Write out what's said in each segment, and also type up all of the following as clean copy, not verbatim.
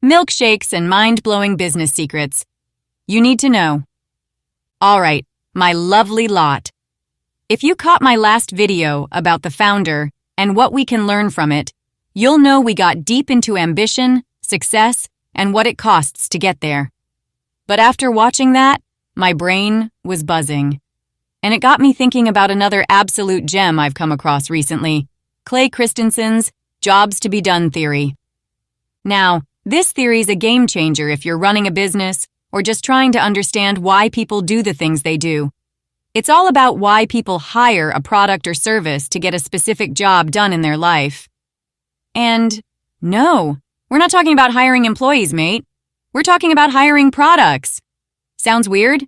Milkshakes and mind-blowing business secrets you need to know. All right, my lovely lot. If you caught my last video about the founder and what we can learn from it, you'll know we got deep into ambition, success, and what it costs to get there. But after watching that, my brain was buzzing. And it got me thinking about another absolute gem I've come across recently, Christensen's jobs to be done theory. Now, this theory's a game changer if you're running a business or just trying to understand why people do the things they do. It's all about why people hire a product or service to get a specific job done in their life. And no, we're not talking about hiring employees, mate. We're talking about hiring products. Sounds weird?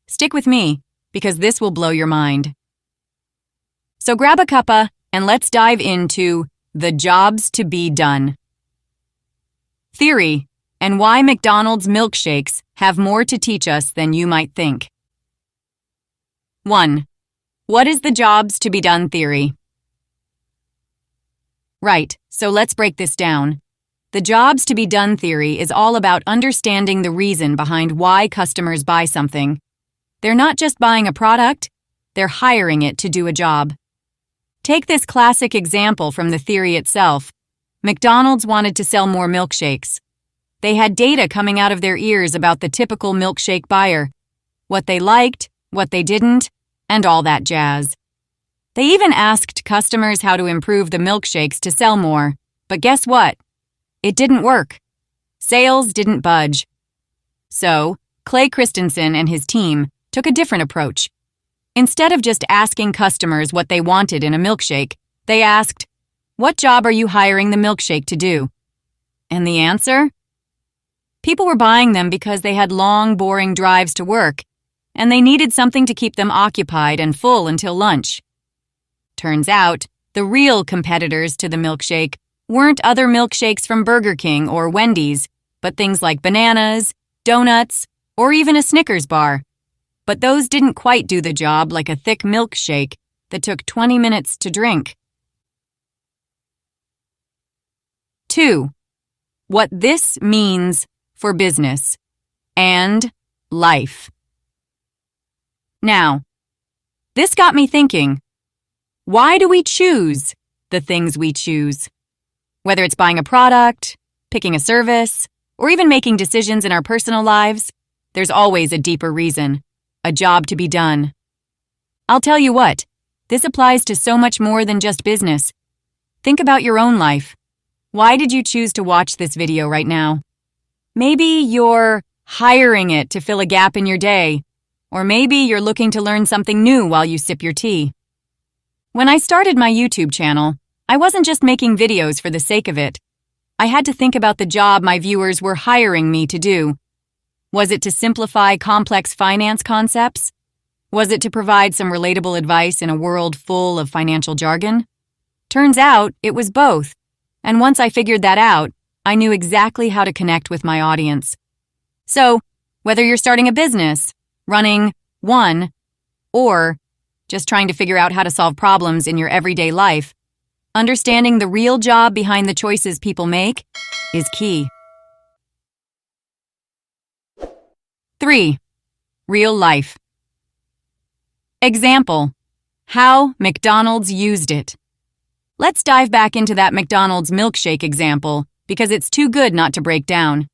Stick with me, because this will blow your mind. So grab a cuppa and let's dive into the jobs to be done theory and why McDonald's milkshakes have more to teach us than you might think. 1. What is the jobs to be done theory? Right, so let's break this down. The jobs to be done theory is all about understanding the reason behind why customers buy something. They're not just buying a product, they're hiring it to do a job. Take this classic example from the theory itself. McDonald's wanted to sell more milkshakes. They had data coming out of their ears about the typical milkshake buyer, what they liked, what they didn't, and all that jazz. They even asked customers how to improve the milkshakes to sell more, but guess what? It didn't work. Sales didn't budge. So, Christensen and his team took a different approach. Instead of just asking customers what they wanted in a milkshake, they asked, "What job are you hiring the milkshake to do?" And the answer? People were buying them because they had long, boring drives to work, and they needed something to keep them occupied and full until lunch. Turns out, the real competitors to the milkshake weren't other milkshakes from Burger King or Wendy's, but things like bananas, donuts, or even a Snickers bar. But those didn't quite do the job like a thick milkshake that took 20 minutes to drink. 2. What this means for business and life. Now, this got me thinking, why do we choose the things we choose? Whether it's buying a product, picking a service, or even making decisions in our personal lives, there's always a deeper reason, a job to be done. I'll tell you what, this applies to so much more than just business. Think about your own life. Why did you choose to watch this video right now? Maybe you're hiring it to fill a gap in your day, or maybe you're looking to learn something new while you sip your tea. When I started my YouTube channel, I wasn't just making videos for the sake of it. I had to think about the job my viewers were hiring me to do. Was it to simplify complex finance concepts? Was it to provide some relatable advice in a world full of financial jargon? Turns out it was both. And once I figured that out, I knew exactly how to connect with my audience. So, whether you're starting a business, running one, or just trying to figure out how to solve problems in your everyday life, understanding the real job behind the choices people make is key. 3. Real life. Example: how McDonald's used it. Let's dive back into that McDonald's milkshake example because it's too good not to break down.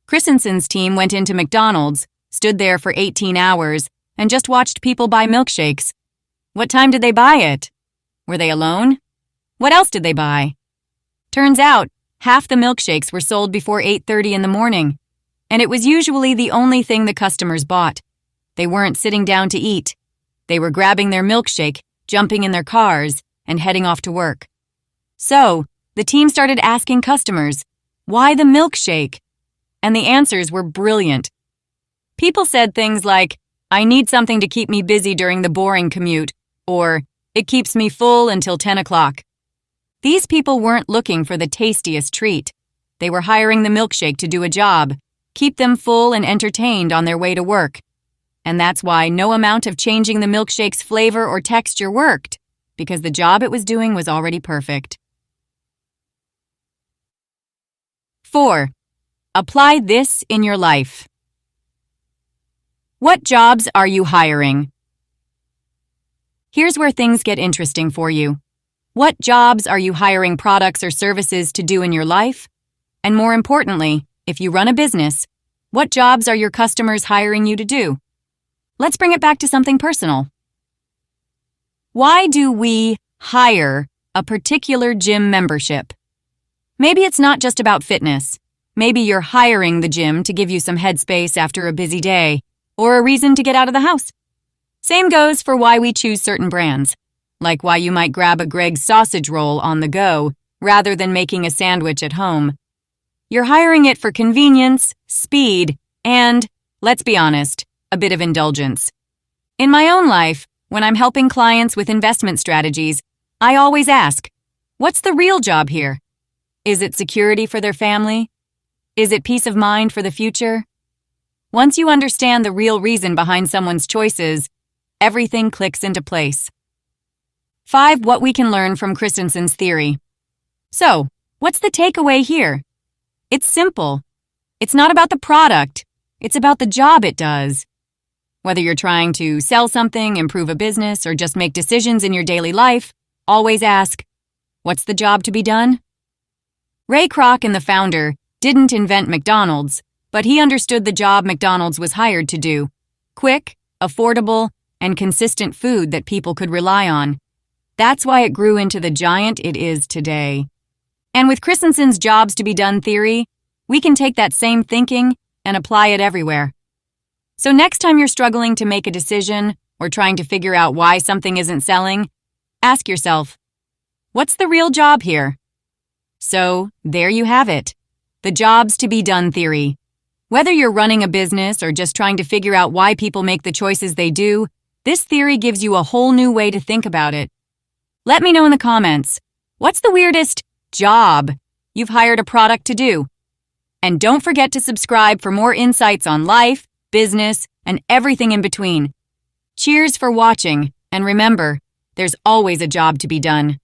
Christensen's team went into McDonald's, stood there for 18 hours, and just watched people buy milkshakes. What time did they buy it? Were they alone? What else did they buy? Turns out, half the milkshakes were sold before 8:30 in the morning, and it was usually the only thing the customers bought. They weren't sitting down to eat. They were grabbing their milkshake, jumping in their cars, and heading off to work. So, the team started asking customers, why the milkshake? And the answers were brilliant. People said things like, I need something to keep me busy during the boring commute, or it keeps me full until 10 o'clock. These people weren't looking for the tastiest treat. They were hiring the milkshake to do a job, keep them full and entertained on their way to work. And that's why no amount of changing the milkshake's flavor or texture worked, because the job it was doing was already perfect. 4. Apply this in your life. What jobs are you hiring? Here's where things get interesting for you. What jobs are you hiring products or services to do in your life? And more importantly, if you run a business, what jobs are your customers hiring you to do? Let's bring it back to something personal. Why do we hire a particular gym membership? Maybe it's not just about fitness. Maybe you're hiring the gym to give you some headspace after a busy day, or a reason to get out of the house. Same goes for why we choose certain brands, like why you might grab a Greg's sausage roll on the go rather than making a sandwich at home. You're hiring it for convenience, speed, and, let's be honest, a bit of indulgence. In my own life, when I'm helping clients with investment strategies, I always ask, what's the real job here? Is it security for their family? Is it peace of mind for the future? Once you understand the real reason behind someone's choices, everything clicks into place. 5. What we can learn from Christensen's theory. So, what's the takeaway here? It's simple. It's not about the product. It's about the job it does. Whether you're trying to sell something, improve a business, or just make decisions in your daily life, always ask, what's the job to be done? Ray Kroc and the founder didn't invent McDonald's, but he understood the job McDonald's was hired to do. Quick, affordable, and consistent food that people could rely on. That's why it grew into the giant it is today. And with Christensen's jobs to be done theory, we can take that same thinking and apply it everywhere. So next time you're struggling to make a decision or trying to figure out why something isn't selling, ask yourself, what's the real job here? So, there you have it. The jobs to be done theory. Whether you're running a business or just trying to figure out why people make the choices they do, this theory gives you a whole new way to think about it. Let me know in the comments, what's the weirdest job you've hired a product to do? And don't forget to subscribe for more insights on life, business, and everything in between. Cheers for watching, and remember, there's always a job to be done.